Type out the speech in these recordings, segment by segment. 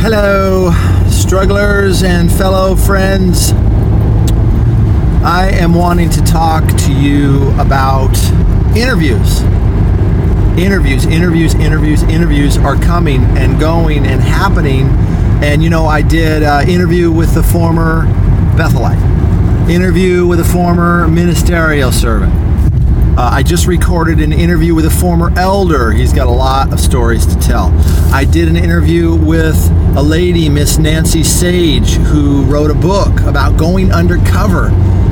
Hello, strugglers and fellow friends. I am wanting to talk to you about interviews. Interviews are coming and going and happening. And I did an interview with the former Bethelite, interview with a former ministerial servant. I just recorded an interview with a former elder. He's got a lot of stories to tell. I did an interview with a lady, Miss Nancy Sage, who wrote a book about going undercover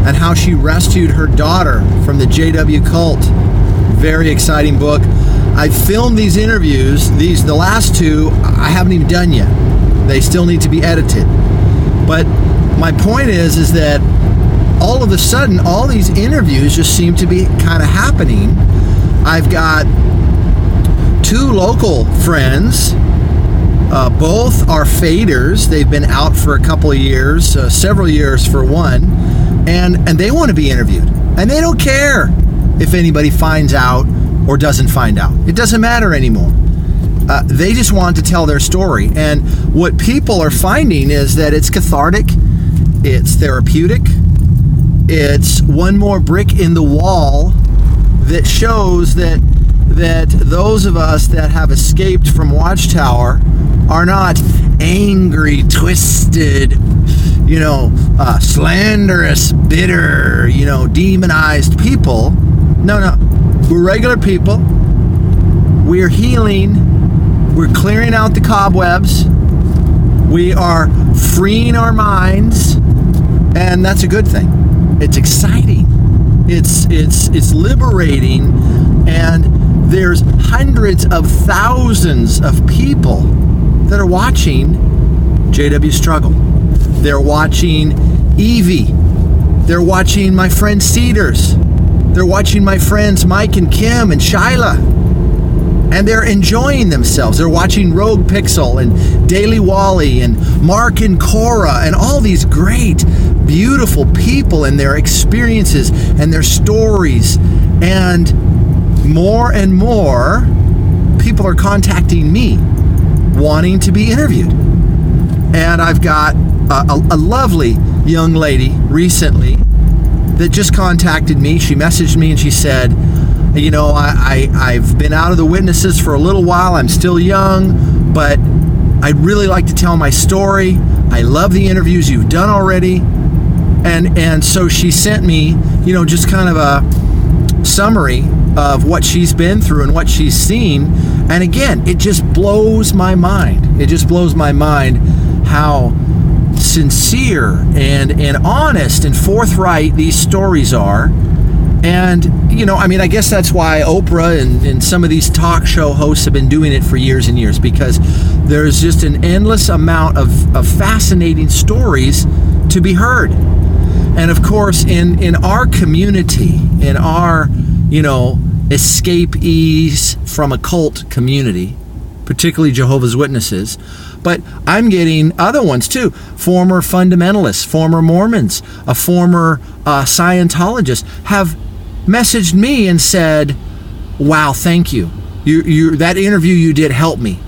and how she rescued her daughter from the JW cult. Very exciting book. I filmed these interviews. The last two, I haven't even done yet. They still need to be edited. But my point is that all of a sudden, all these interviews just seem to be kind of happening. I've got two local friends. Both are faders. They've been out for a couple of years, several years for one, and they want to be interviewed. And they don't care if anybody finds out or doesn't find out. It doesn't matter anymore. They just want to tell their story. And what people are finding is that it's cathartic, it's therapeutic, it's one more brick in the wall that shows that those of us that have escaped from Watchtower are not angry, twisted, slanderous, bitter, demonized people. No. We're regular people. We're healing. We're clearing out the cobwebs. We are freeing our minds. And that's a good thing. It's exciting. It's liberating. And there's hundreds of thousands of people that are watching JWStruggle. They're watching Evie. They're watching my friend Cedars. They're watching my friends Mike and Kim and Shyla. And they're enjoying themselves. They're watching Rogue Pixel and Daily Wally and Mark and Cora and all these great, beautiful people and their experiences and their stories. And more people are contacting me wanting to be interviewed. And I've got a lovely young lady recently that just contacted me. She messaged me and she said, I've been out of the witnesses for a little while. I'm still young, but I'd really like to tell my story. I love the interviews you've done already. And so she sent me, just kind of a summary of what she's been through and what she's seen. And again, it just blows my mind. It just blows my mind how sincere and honest and forthright these stories are. And I guess that's why Oprah and some of these talk show hosts have been doing it for years and years, because there's just an endless amount of fascinating stories to be heard. And of course, in our community, in our escapees from a cult community, particularly Jehovah's Witnesses, but I'm getting other ones too. Former fundamentalists, former Mormons, a former Scientologist have messaged me and said, wow, thank you. You that interview you did helped me,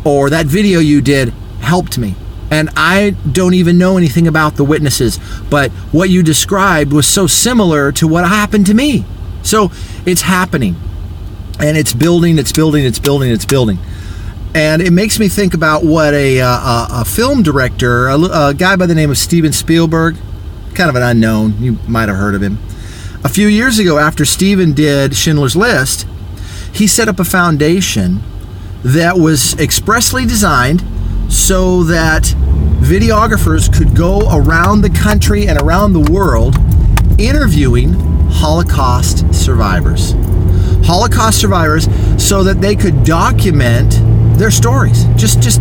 or that video you did helped me. And I don't even know anything about the witnesses, but what you described was so similar to what happened to me. So it's happening, and it's building. And it makes me think about what a film director, a guy by the name of Steven Spielberg, kind of an unknown, you might have heard of him. A few years ago, after Steven did Schindler's List, he set up a foundation that was expressly designed so that videographers could go around the country and around the world interviewing Holocaust survivors. Holocaust survivors, so that they could document their stories. Just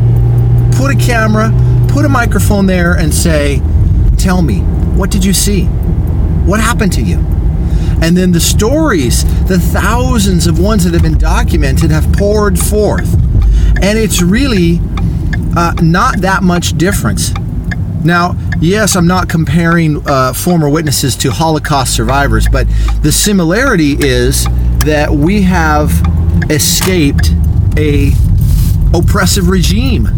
put a camera, put a microphone there and say, tell me, what did you see? What happened to you? And then the stories, the thousands of ones that have been documented, have poured forth. And it's really not that much difference. Now, yes, I'm not comparing former witnesses to Holocaust survivors, but the similarity is that we have escaped a oppressive regime.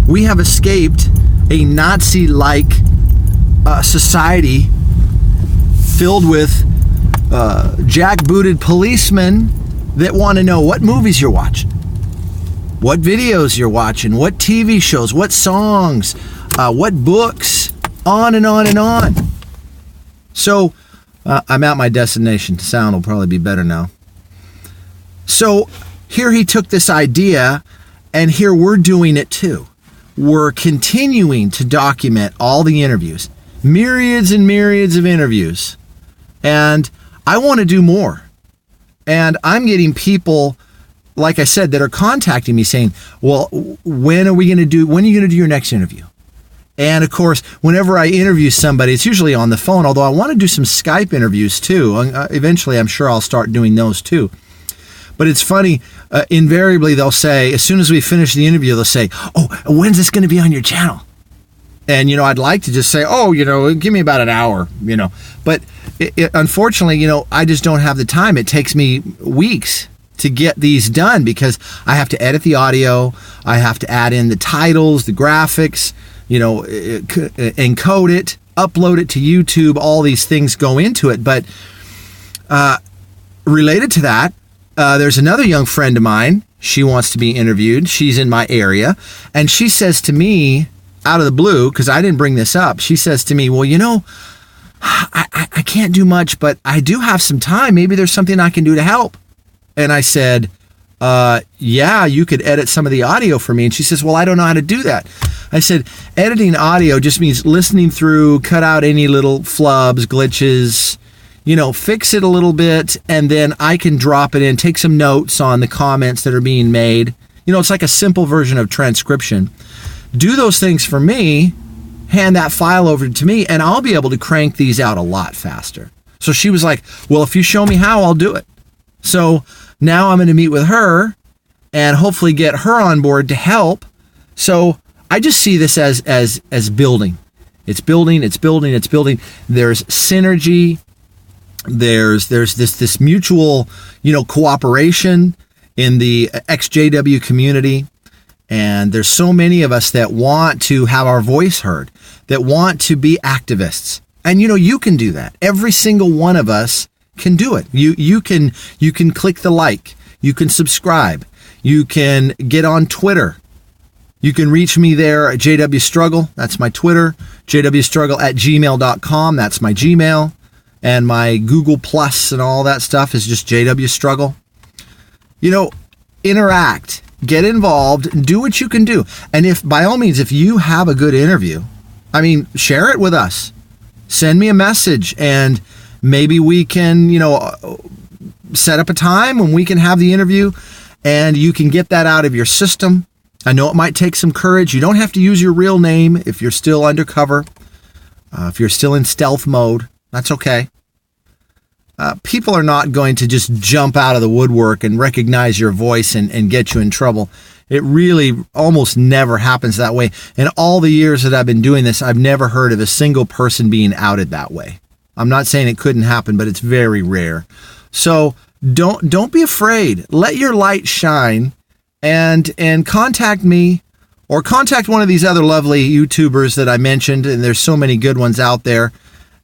We have escaped a Nazi-like society filled with jackbooted policemen that want to know what movies you're watching, what videos you're watching, what TV shows, what songs, what books, on and on and on. So I'm at my destination. Sound will probably be better now. So here he took this idea, and here we're doing it too. We're continuing to document all the interviews, myriads and myriads of interviews. And I want to do more. And I'm getting people, like I said, that are contacting me saying, well, when are you going to do your next interview? And of course, whenever I interview somebody, it's usually on the phone, although I want to do some Skype interviews too. Eventually, I'm sure I'll start doing those too. But it's funny, invariably they'll say, as soon as we finish the interview, they'll say, oh, when's this going to be on your channel? And, I'd like to just say, oh, give me about an hour, But unfortunately, I just don't have the time. It takes me weeks to get these done because I have to edit the audio. I have to add in the titles, the graphics, encode it, upload it to YouTube. All these things go into it. But related to that, there's another young friend of mine. She wants to be interviewed. She's in my area. And she says to me, out of the blue, because I didn't bring this up, she says to me, well, I can't do much, but I do have some time. Maybe there's something I can do to help. And I said, yeah, you could edit some of the audio for me. And she says, well, I don't know how to do that. I said, editing audio just means listening through, cut out any little flubs, glitches, fix it a little bit, and then I can drop it in, take some notes on the comments that are being made. It's like a simple version of transcription. Do those things for me, hand that file over to me, and I'll be able to crank these out a lot faster. So she was like, well, if you show me how, I'll do it. So now I'm going to meet with her and hopefully get her on board to help. So I just see this as building. It's building. There's synergy. There's this mutual, cooperation in the ex-JW community. And there's so many of us that want to have our voice heard, that want to be activists. And you can do that. Every single one of us can do it. You can click the like, you can subscribe, you can get on Twitter. You can reach me there at JWStruggle. That's my Twitter. JWStruggle@gmail.com. That's my Gmail. And my Google Plus and all that stuff is just JWStruggle. Interact. Get involved, do what you can do. And by all means, if you have a good interview, share it with us. Send me a message and maybe we can, set up a time when we can have the interview and you can get that out of your system. I know it might take some courage. You don't have to use your real name if you're still undercover. If you're still in stealth mode, that's okay. People are not going to just jump out of the woodwork and recognize your voice and get you in trouble. It really almost never happens that way. In all the years that I've been doing this, I've never heard of a single person being outed that way. I'm not saying it couldn't happen, but it's very rare. So don't be afraid. Let your light shine and contact me or contact one of these other lovely YouTubers that I mentioned, and there's so many good ones out there,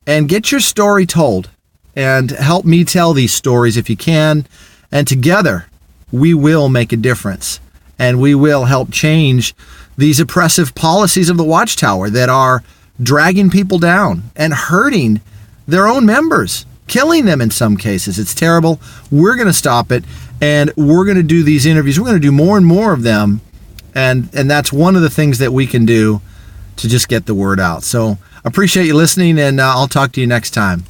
and get your story told. And help me tell these stories if you can. And together, we will make a difference. And we will help change these oppressive policies of the Watchtower that are dragging people down and hurting their own members, killing them in some cases. It's terrible. We're going to stop it. And we're going to do these interviews. We're going to do more and more of them. And that's one of the things that we can do to just get the word out. So appreciate you listening, and I'll talk to you next time.